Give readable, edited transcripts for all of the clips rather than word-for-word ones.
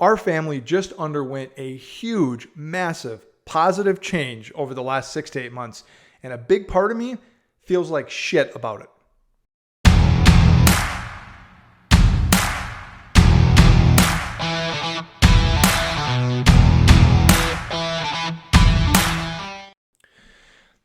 Our family just underwent a huge, massive, positive change over the last 6 to 8 months, and a big part of me feels like shit about it.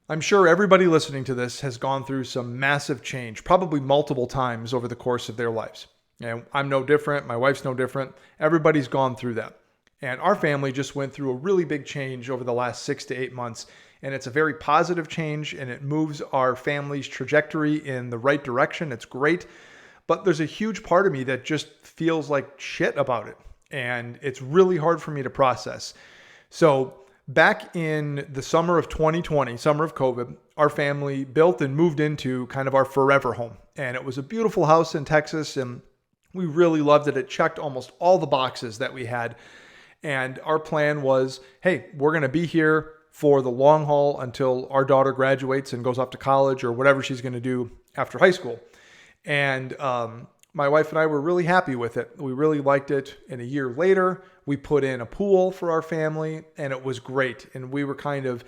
I'm sure everybody listening to this has gone through some massive change, probably multiple times over the course of their lives. And I'm no different. My wife's no different. Everybody's gone through that. And our family just went through a really big change over the last 6 to 8 months. And it's a very positive change, and it moves our family's trajectory in the right direction. It's great. But there's a huge part of me that just feels like shit about it. And it's really hard for me to process. So back in the summer of 2020, summer of COVID, our family built and moved into kind of our forever home. And it was a beautiful house in Texas, and we really loved it. It checked almost all the boxes that we had. And our plan was, hey, we're going to be here for the long haul until our daughter graduates and goes off to college or whatever she's going to do after high school. And my wife and I were really happy with it. We really liked it. And a year later, we put in a pool for our family, and it was great. And we were kind of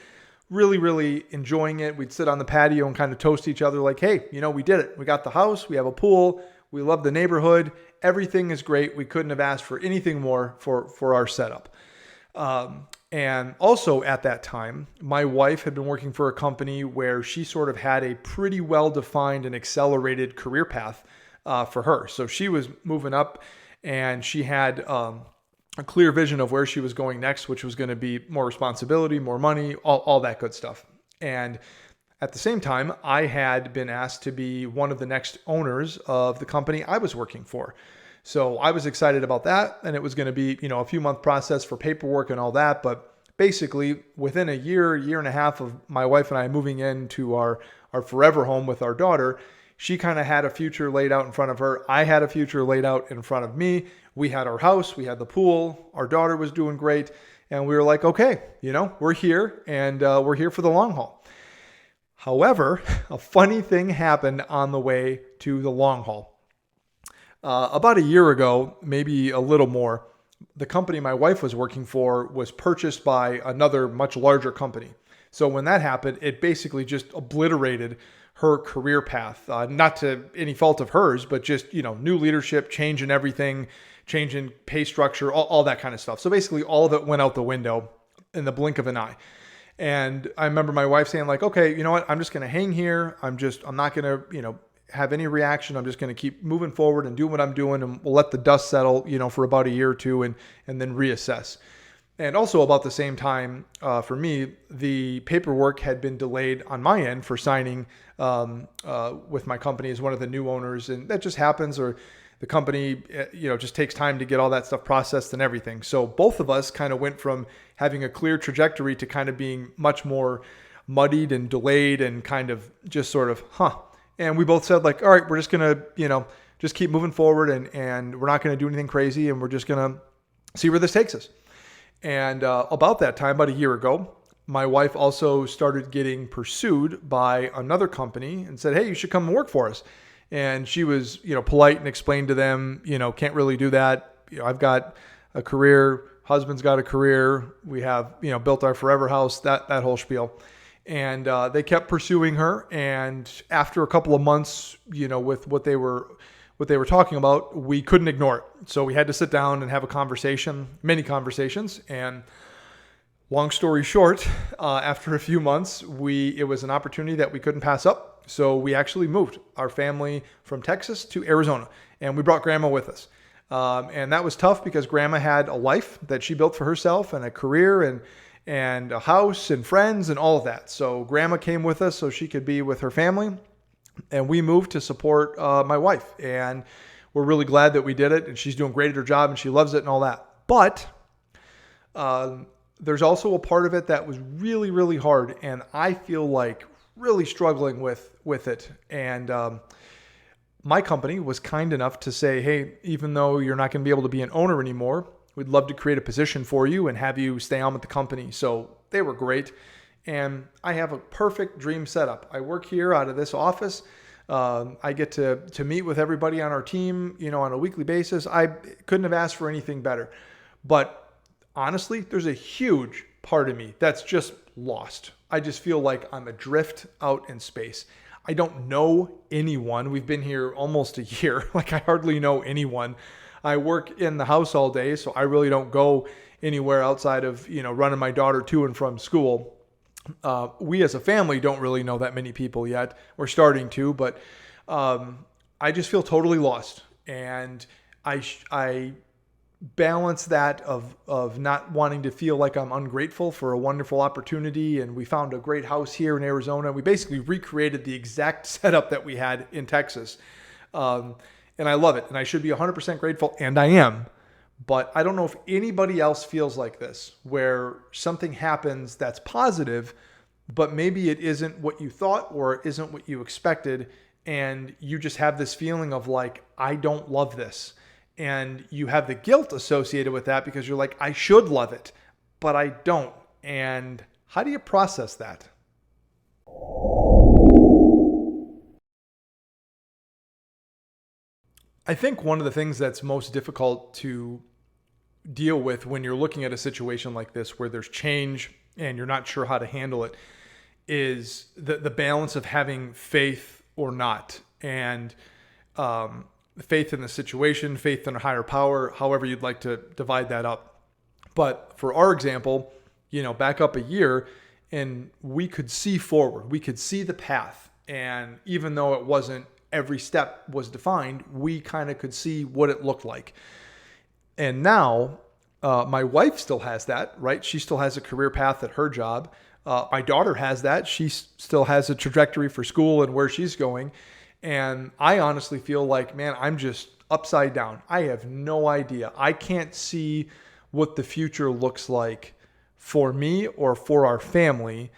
really, really enjoying it. We'd sit on the patio and kind of toast each other like, hey, we did it. We got the house. We have a pool. We love the neighborhood. Everything is great. We couldn't have asked for anything more for our setup. And also at that time, my wife had been working for a company where she sort of had a pretty well-defined and accelerated career path for her. So she was moving up, and she had a clear vision of where she was going next, which was going to be more responsibility, more money, all that good stuff. And at the same time, I had been asked to be one of the next owners of the company I was working for. So I was excited about that, and it was going to be, a few month process for paperwork and all that. But basically, within a year and a half of my wife and I moving into our forever home with our daughter, she kind of had a future laid out in front of her. I had a future laid out in front of me. We had our house, we had the pool, our daughter was doing great. And we were like, okay, we're here, and we're here for the long haul. However, a funny thing happened on the way to the long haul. About a year ago, maybe a little more, the company my wife was working for was purchased by another much larger company. So when that happened, it basically just obliterated her career path, not to any fault of hers, but just, new leadership, change in everything, change in pay structure, all that kind of stuff. So basically all of it went out the window in the blink of an eye. And I remember my wife saying like, okay, you know what? I'm just going to hang here. I'm not going to, have any reaction. I'm just going to keep moving forward and do what I'm doing, and we'll let the dust settle, for about a year or two and then reassess. And also about the same time, for me, the paperwork had been delayed on my end for signing with my company as one of the new owners. And that just happens, or the company, just takes time to get all that stuff processed and everything. So both of us kind of went from having a clear trajectory to kind of being much more muddied and delayed and kind of just sort of, And we both said like, all right, we're just going to, just keep moving forward, and we're not going to do anything crazy, and we're just going to see where this takes us. And about that time, about a year ago, my wife also started getting pursued by another company and said, hey, you should come and work for us. And she was, polite and explained to them, can't really do that. I've got a career, husband's got a career. We have, built our forever house, that whole spiel. And they kept pursuing her. And after a couple of months, with what they were talking about, we couldn't ignore it. So we had to sit down and have a conversation, many conversations. And long story short, after a few months, it was an opportunity that we couldn't pass up. So we actually moved our family from Texas to Arizona, and we brought grandma with us. And that was tough because grandma had a life that she built for herself, and a career, and a house and friends and all of that. So grandma came with us so she could be with her family, and we moved to support my wife. And we're really glad that we did it, and she's doing great at her job, and she loves it and all that. But there's also a part of it that was really, really hard, and I feel like really struggling with it. And my company was kind enough to say, hey, even though you're not going to be able to be an owner anymore, we'd love to create a position for you and have you stay on with the company. So they were great. And I have a perfect dream setup. I work here out of this office. I get to meet with everybody on our team, on a weekly basis. I couldn't have asked for anything better. But honestly, there's a huge part of me that's just lost. I just feel like I'm adrift out in space. I don't know anyone. We've been here almost a year. Like, I hardly know anyone. I work in the house all day, so I really don't go anywhere outside of, running my daughter to and from school. We as a family don't really know that many people yet. We're starting to, but I just feel totally lost. And I balance that of not wanting to feel like I'm ungrateful for a wonderful opportunity. And we found a great house here in Arizona. We basically recreated the exact setup that we had in Texas. And I love it. And I should be 100% grateful, and I am. But I don't know if anybody else feels like this, where something happens that's positive, but maybe it isn't what you thought or it isn't what you expected. And you just have this feeling of like, I don't love this. And you have the guilt associated with that because you're like, I should love it, but I don't. And how do you process that? I think one of the things that's most difficult to deal with when you're looking at a situation like this where there's change and you're not sure how to handle it is the balance of having faith or not. And faith in the situation, faith in a higher power, however you'd like to divide that up. But for our example, back up a year and we could see forward, we could see the path. And even though it wasn't every step was defined, we kind of could see what it looked like. And now my wife still has that, right? She still has a career path at her job. My daughter has that. She still has a trajectory for school and where she's going. And I honestly feel like, man, I'm just upside down. I have no idea. I can't see what the future looks like for me or for our family.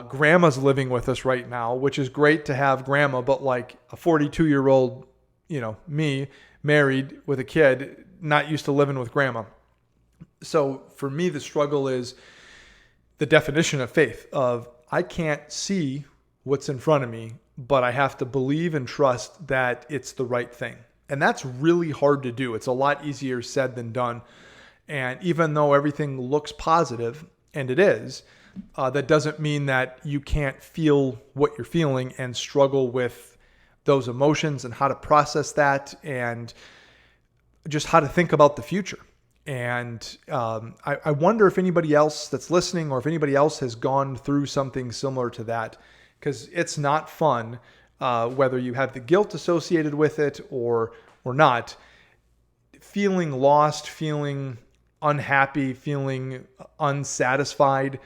Grandma's living with us right now, which is great to have grandma, but like a 42-year-old, me, married with a kid, not used to living with grandma. So for me, the struggle is the definition of faith of I can't see what's in front of me, but I have to believe and trust that it's the right thing. And that's really hard to do. It's a lot easier said than done. And even though everything looks positive, and it is, that doesn't mean that you can't feel what you're feeling and struggle with those emotions and how to process that and just how to think about the future. And I wonder if anybody else that's listening or if anybody else has gone through something similar to that, because it's not fun, whether you have the guilt associated with it or not. Feeling lost, feeling unhappy, feeling unsatisfied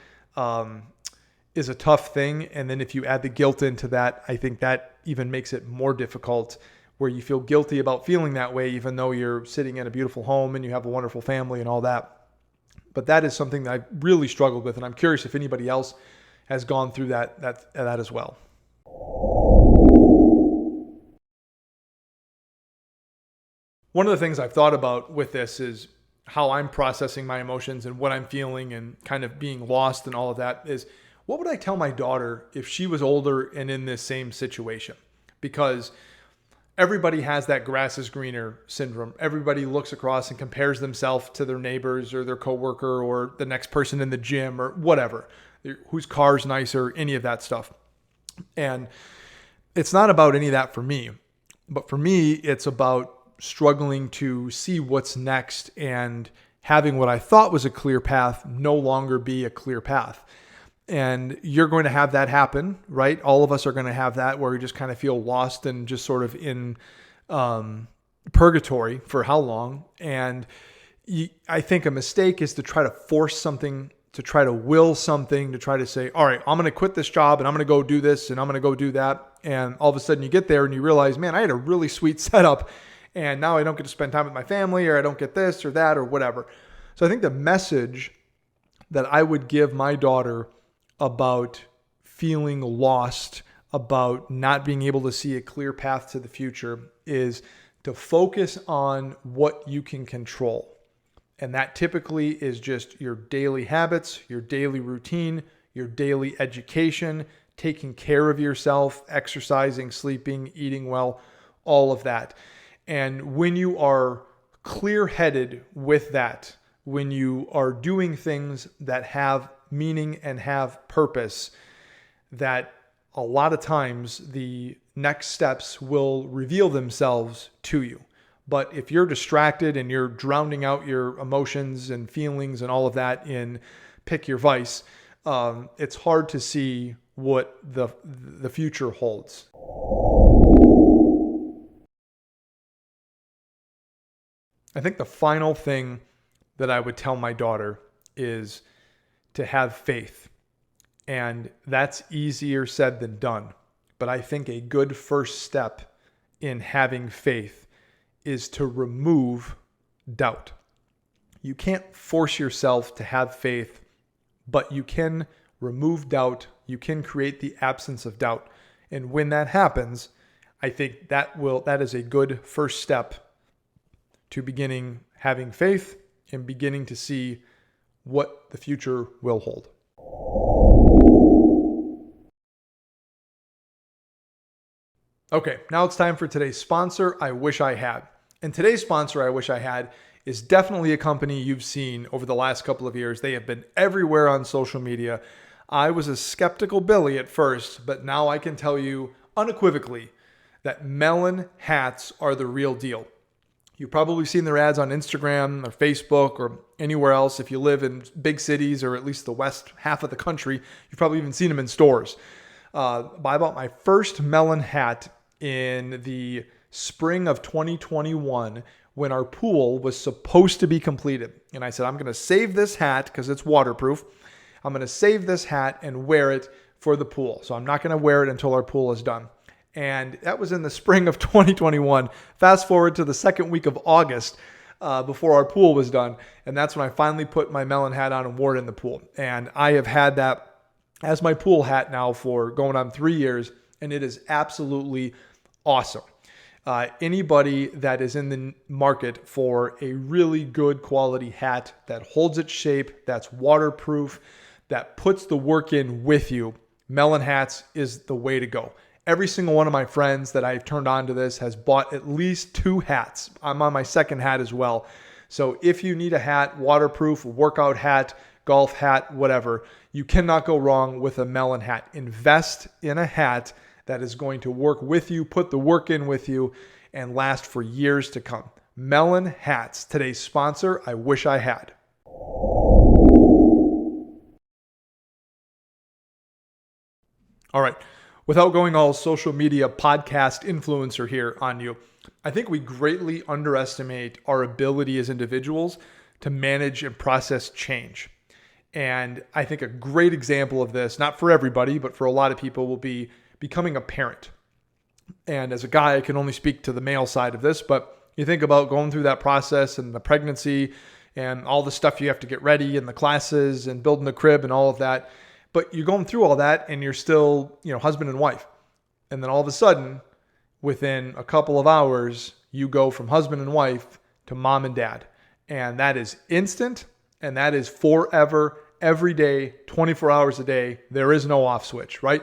is a tough thing. And then if you add the guilt into that, I think that even makes it more difficult, where you feel guilty about feeling that way, even though you're sitting in a beautiful home and you have a wonderful family and all that. But that is something that I've really struggled with. And I'm curious if anybody else has gone through that as well. One of the things I've thought about with this is how I'm processing my emotions and what I'm feeling and kind of being lost and all of that is, what would I tell my daughter if she was older and in this same situation? Because everybody has that grass is greener syndrome. Everybody looks across and compares themselves to their neighbors or their coworker or the next person in the gym or whatever, whose car's nicer, any of that stuff. And it's not about any of that for me. But for me, it's about struggling to see what's next and having what I thought was a clear path no longer be a clear path. And you're going to have that happen, right? All of us are going to have that, where we just kind of feel lost and just sort of in purgatory for how long. And I think a mistake is to try to force something, to try to will something, to try to say, all right, I'm going to quit this job and I'm going to go do this and I'm going to go do that. And all of a sudden you get there and you realize, man, I had a really sweet setup and now I don't get to spend time with my family, or I don't get this or that or whatever. So I think the message that I would give my daughter about feeling lost, about not being able to see a clear path to the future, is to focus on what you can control. And that typically is just your daily habits, your daily routine, your daily education, taking care of yourself, exercising, sleeping, eating well, all of that. And when you are clear-headed with that, when you are doing things that have meaning and have purpose, that a lot of times the next steps will reveal themselves to you. But if you're distracted and you're drowning out your emotions and feelings and all of that in pick your vice, it's hard to see what the future holds. I think the final thing that I would tell my daughter is to have faith. And that's easier said than done. But I think a good first step in having faith is to remove doubt. You can't force yourself to have faith, but you can remove doubt. You can create the absence of doubt. And when that happens, I think that is a good first step to beginning having faith and beginning to see what the future will hold. Okay, now it's time for today's sponsor, I Wish I Had. And today's sponsor, I Wish I Had, is definitely a company you've seen over the last couple of years. They have been everywhere on social media. I was a skeptical Billy at first, but now I can tell you unequivocally that melon hats are the real deal. You've probably seen their ads on Instagram or Facebook or anywhere else. If you live in big cities or at least the west half of the country, you've probably even seen them in stores. I bought my first melon hat in the spring of 2021 when our pool was supposed to be completed. And I said, I'm going to save this hat because it's waterproof. I'm going to save this hat and wear it for the pool. So I'm not going to wear it until our pool is done. And that was in the spring of 2021. Fast forward to the second week of August before our pool was done. And that's when I finally put my melon hat on and wore it in the pool. And I have had that as my pool hat now for going on 3 years. And it is absolutely awesome. Anybody that is in the market for a really good quality hat that holds its shape, that's waterproof, that puts the work in with you, melon hats is the way to go. Every single one of my friends that I've turned on to this has bought at least 2 hats. I'm on my second hat as well. So if you need a hat, waterproof, workout hat, golf hat, whatever, you cannot go wrong with a melon hat. Invest in a hat that is going to work with you, put the work in with you, and last for years to come. Melon hats, today's sponsor, I Wish I Had. All right. Without going all social media podcast influencer here on you, I think we greatly underestimate our ability as individuals to manage and process change. And I think a great example of this, not for everybody, but for a lot of people, will be becoming a parent. And as a guy, I can only speak to the male side of this, but you think about going through that process and the pregnancy and all the stuff you have to get ready and the classes and building the crib and all of that. But you're going through all that and you're still, husband and wife. And then all of a sudden, within a couple of hours, you go from husband and wife to mom and dad. And that is instant and that is forever, every day, 24 hours a day. There is no off switch, right?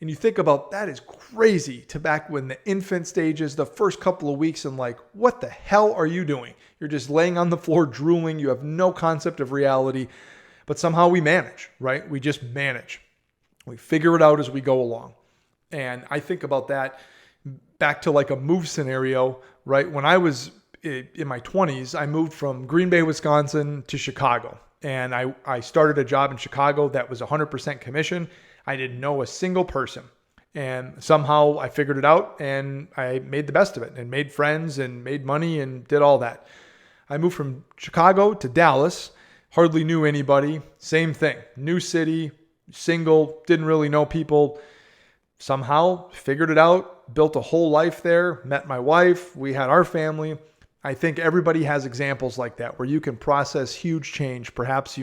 And you think about that is crazy to back when the infant stages, the first couple of weeks, and like, what the hell are you doing? You're just laying on the floor drooling. You have no concept of reality. But somehow we manage, right? We just manage. We figure it out as we go along. And I think about that back to like a move scenario, right? When I was in my 20s, I moved from Green Bay, Wisconsin to Chicago. And I started a job in Chicago that was 100% commission. I didn't know a single person. And somehow I figured it out and I made the best of it and made friends and made money and did all that. I moved from Chicago to Dallas. Hardly knew anybody. Same thing. New city, single, didn't really know people. Somehow figured it out, built a whole life there, met my wife. We had our family. I think everybody has examples like that where you can process huge change. Perhaps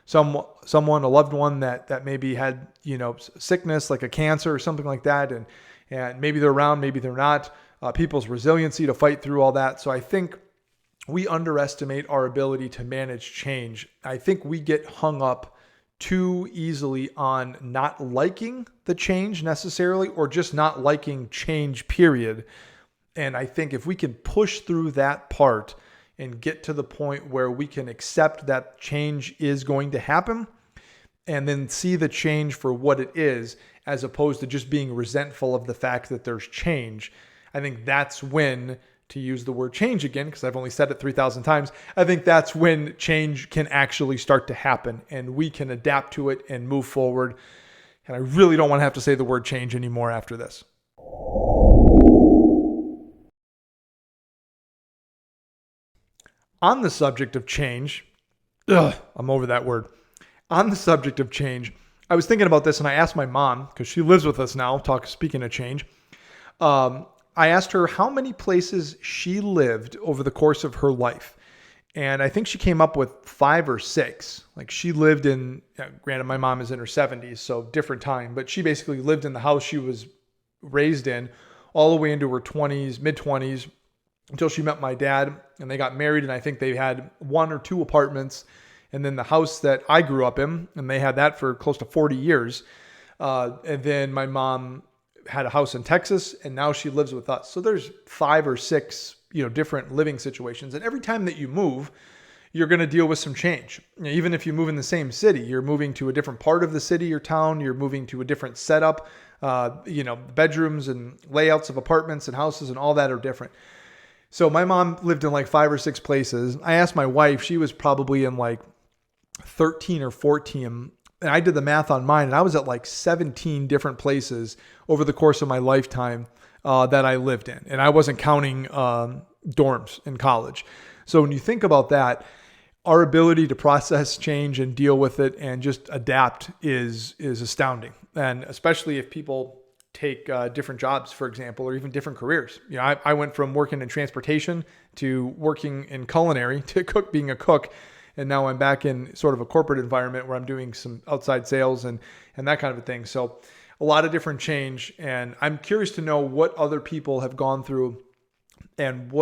someone, a loved one that maybe had, sickness like a cancer or something like that. And maybe they're around, maybe they're not. People's resiliency to fight through all that. So I think we underestimate our ability to manage change. I think we get hung up too easily on not liking the change necessarily, or just not liking change, period. And I think if we can push through that part, and get to the point where we can accept that change is going to happen and then see the change for what it is, as opposed to just being resentful of the fact that there's change. I think that's when, to use the word change again, because I've only said it 3,000 times, I think that's when change can actually start to happen and we can adapt to it and move forward. And I really don't want to have to say the word change anymore after this. On the subject of change, I'm over that word. On the subject of change, I was thinking about this and I asked my mom, because she lives with us now, speaking of change. I asked her how many places she lived over the course of her life. And I think she came up with 5 or 6. Like she lived in, granted my mom is in her 70s, so different time, but she basically lived in the house she was raised in all the way into her 20s, mid 20s, until she met my dad and they got married. And I think they had 1 or 2 apartments. And then the house that I grew up in, and they had that for close to 40 years. And then my mom had a house in Texas and now she lives with us. So there's 5 or 6, different living situations. And every time that you move, you're going to deal with some change. Even if you move in the same city, you're moving to a different part of the city or town, you're moving to a different setup, bedrooms and layouts of apartments and houses and all that are different. So my mom lived in like 5 or 6 places. I asked my wife, she was probably in like 13 or 14. And I did the math on mine and I was at like 17 different places over the course of my lifetime that I lived in. And I wasn't counting dorms in college. So when you think about that, our ability to process change and deal with it and just adapt is astounding. And especially if people take different jobs, for example, or even different careers. I went from working in transportation to working in culinary to being a cook. And now I'm back in sort of a corporate environment where I'm doing some outside sales and that kind of a thing. So a lot of different change. And I'm curious to know what other people have gone through and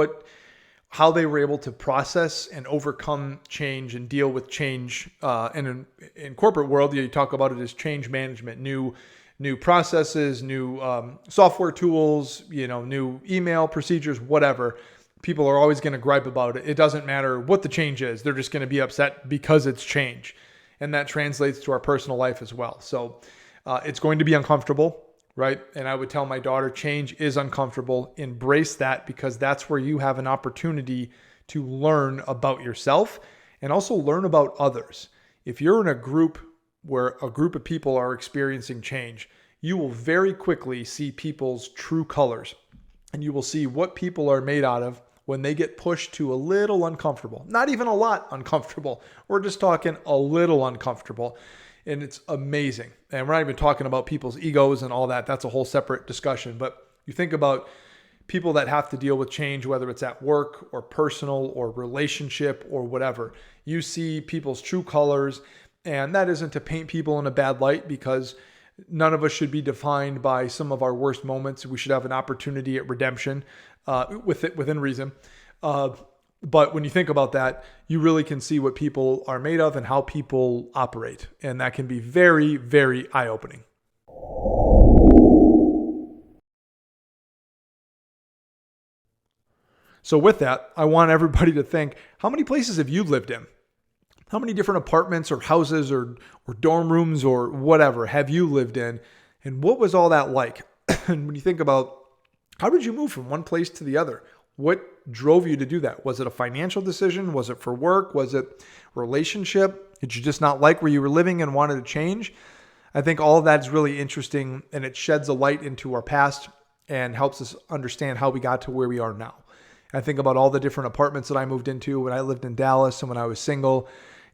how they were able to process and overcome change and deal with change. And in corporate world, you talk about it as change management, new processes, new software tools, new email procedures, whatever. People are always going to gripe about it. It doesn't matter what the change is. They're just going to be upset because it's change. And that translates to our personal life as well. So it's going to be uncomfortable, right? And I would tell my daughter, change is uncomfortable. Embrace that, because that's where you have an opportunity to learn about yourself and also learn about others. If you're in a group where a group of people are experiencing change, you will very quickly see people's true colors, and you will see what people are made out of when they get pushed to a little uncomfortable. Not even a lot uncomfortable. We're just talking a little uncomfortable. And it's amazing. And we're not even talking about people's egos and all that. That's a whole separate discussion. But you think about people that have to deal with change, whether it's at work or personal or relationship or whatever. You see people's true colors. And that isn't to paint people in a bad light, because none of us should be defined by some of our worst moments. We should have an opportunity at redemption within reason. But when you think about that, you really can see what people are made of and how people operate. And that can be very, very eye-opening. So with that, I want everybody to think, how many places have you lived in? How many different apartments or houses or dorm rooms or whatever have you lived in? And what was all that like? And when you think about, how did you move from one place to the other? What drove you to do that? Was it a financial decision? Was it for work? Was it relationship? Did you just not like where you were living and wanted to change? I think all of that is really interesting, and it sheds a light into our past and helps us understand how we got to where we are now. I think about all the different apartments that I moved into when I lived in Dallas and when I was single.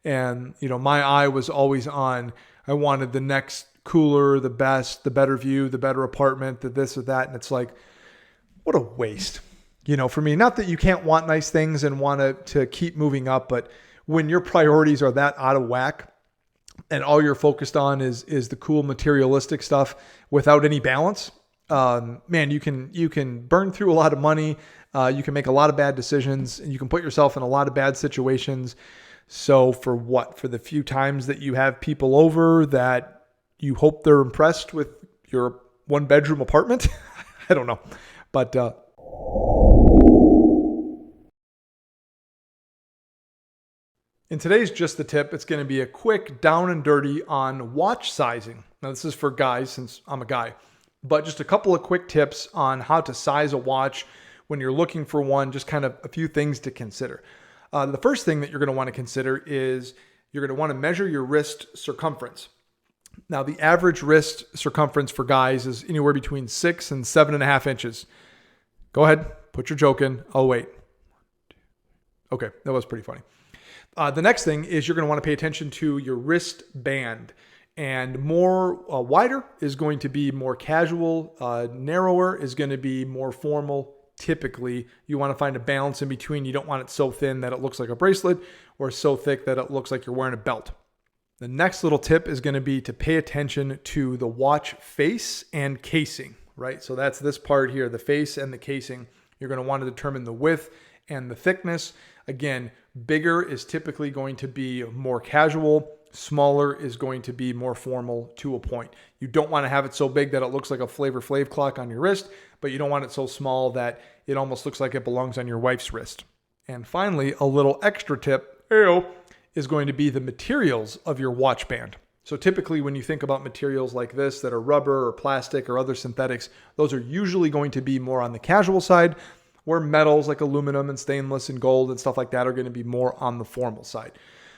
And, my eye was always on, I wanted the next cooler, the best, the better view, the better apartment, the this or that. And it's like, what a waste, for me. Not that you can't want nice things and want to keep moving up, but when your priorities are that out of whack and all you're focused on is the cool materialistic stuff without any balance, man, you can burn through a lot of money. You can make a lot of bad decisions, and you can put yourself in a lot of bad situations. So for what? For the few times that you have people over that you hope they're impressed with your 1-bedroom apartment? I don't know. But In today's Just the Tip, it's going to be a quick down and dirty on watch sizing. Now, this is for guys since I'm a guy, but just a couple of quick tips on how to size a watch when you're looking for one, just kind of a few things to consider. The first thing that you're going to want to consider is you're going to want to measure your wrist circumference. Now, the average wrist circumference for guys is anywhere between 6 and 7.5 inches. Go ahead, put your joke in. I'll wait. Okay, that was pretty funny. The next thing is you're going to want to pay attention to your wristband. And more wider is going to be more casual. Narrower is going to be more formal. Typically, you want to find a balance in between. You don't want it so thin that it looks like a bracelet or so thick that it looks like you're wearing a belt. The next little tip is going to be to pay attention to the watch face and casing, right? So that's this part here, the face and the casing. You're going to want to determine the width and the thickness. Again, bigger is typically going to be more casual. Smaller is going to be more formal to a point. You don't want to have it so big that it looks like a Flavor Flav clock on your wrist, but you don't want it so small that it almost looks like it belongs on your wife's wrist. And finally, a little extra tip is going to be the materials of your watch band. So typically when you think about materials like this that are rubber or plastic or other synthetics, those are usually going to be more on the casual side, where metals like aluminum and stainless and gold and stuff like that are going to be more on the formal side.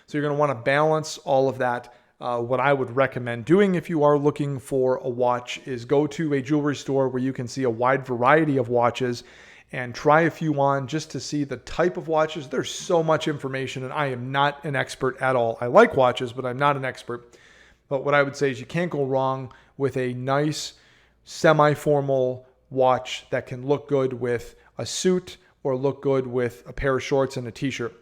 So you're going to want to balance all of that. What I would recommend doing if you are looking for a watch is go to a jewelry store where you can see a wide variety of watches and try a few on just to see the type of watches. There's so much information, and I am not an expert at all. I like watches, but I'm not an expert. But what I would say is you can't go wrong with a nice semi-formal watch that can look good with a suit or look good with a pair of shorts and a t-shirt.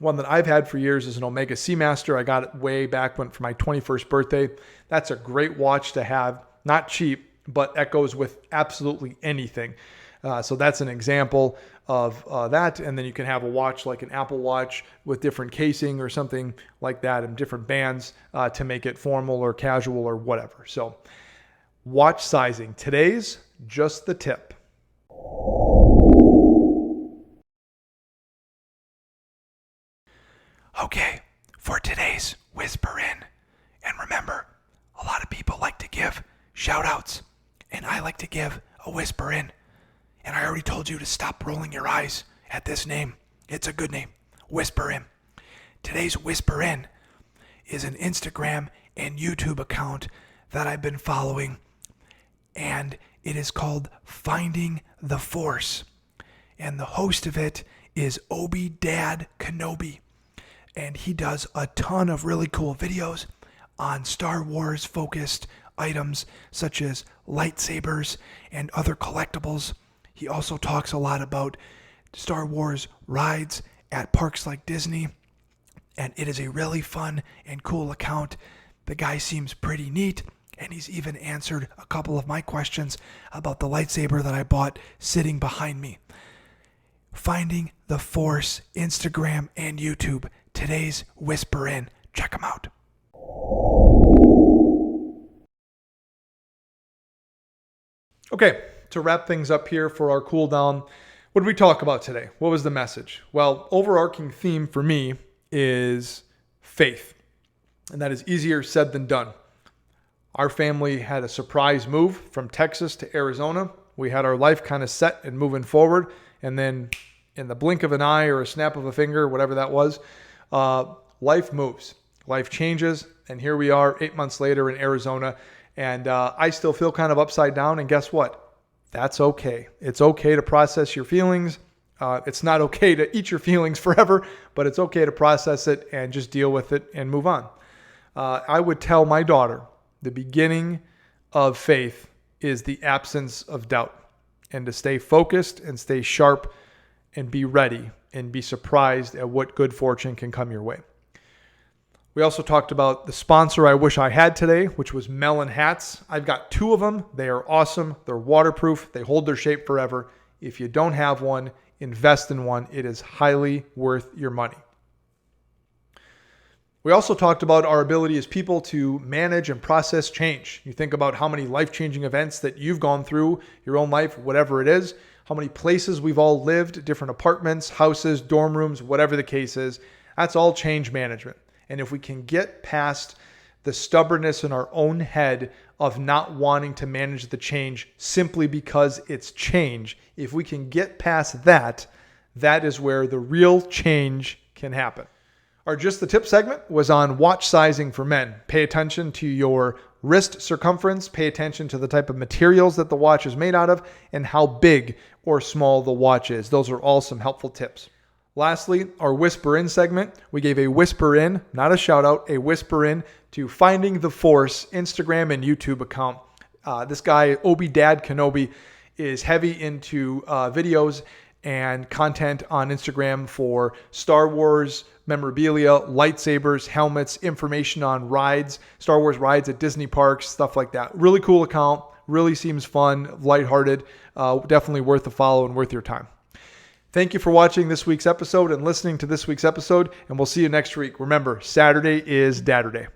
One that I've had for years is an Omega Seamaster. I got it way back for my 21st birthday. That's a great watch to have. Not cheap, but that goes with absolutely anything. So that's an example of that. And then you can have a watch like an Apple Watch with different casing or something like that and different bands to make it formal or casual or whatever. So watch sizing. Today's Just the Tip. Okay, for today's Whisper In. And remember, a lot of people like to give shout outs, and I like to give a Whisper In. And I already told you to stop rolling your eyes at this name. It's a good name, Whisper In. Today's Whisper In is an Instagram and YouTube account that I've been following, and it is called Finding the Force. And the host of it is Obi Dad Kenobi. And he does a ton of really cool videos on Star Wars focused items such as lightsabers and other collectibles. He also talks a lot about Star Wars rides at parks like Disney. And it is a really fun and cool account. The guy seems pretty neat, and he's even answered a couple of my questions about the lightsaber that I bought sitting behind me. Finding the Force, Instagram and YouTube. Today's Whisper In. Check them out. Okay, to wrap things up here for our cool down, what did we talk about today? What was the message? Well, overarching theme for me is faith, and that is easier said than done. Our family had a surprise move from Texas to Arizona. We had our life kind of set and moving forward, and then in the blink of an eye or a snap of a finger, whatever that was, life moves, life changes, and here we are 8 months later in Arizona, and I still feel kind of upside down, and guess what? That's okay. It's okay to process your feelings. It's not okay to eat your feelings forever, but it's okay to process it and just deal with it and move on. I would tell my daughter the beginning of faith is the absence of doubt, and to stay focused and stay sharp and be ready and be surprised at what good fortune can come your way. We also talked about the sponsor I wish I had today, which was Melon Hats. I've got 2 of them. They are awesome. They're waterproof. They hold their shape forever. If you don't have one, invest in one. It is highly worth your money. We also talked about our ability as people to manage and process change. You think about how many life-changing events that you've gone through, your own life, whatever it is, how many places we've all lived, different apartments, houses, dorm rooms, whatever the case is. That's all change management. And if we can get past the stubbornness in our own head of not wanting to manage the change simply because it's change, if we can get past that, that is where the real change can happen. Our Just the Tip segment was on watch sizing for men. Pay attention to your wrist circumference, pay attention to the type of materials that the watch is made out of, and how big or small the watch is. Those are all some helpful tips. Lastly, our Whisper In segment. We gave a whisper in, not a shout out, a whisper in to Finding the Force Instagram and YouTube account. This guy, Obi Dad Kenobi, is heavy into videos and content on Instagram for Star Wars memorabilia, lightsabers, helmets, information on rides, Star Wars rides at Disney parks, stuff like that. Really cool account. Really seems fun, lighthearted. Definitely worth the follow and worth your time. Thank you for watching this week's episode and listening to this week's episode, and we'll see you next week. Remember, Saturday is Dadder Day.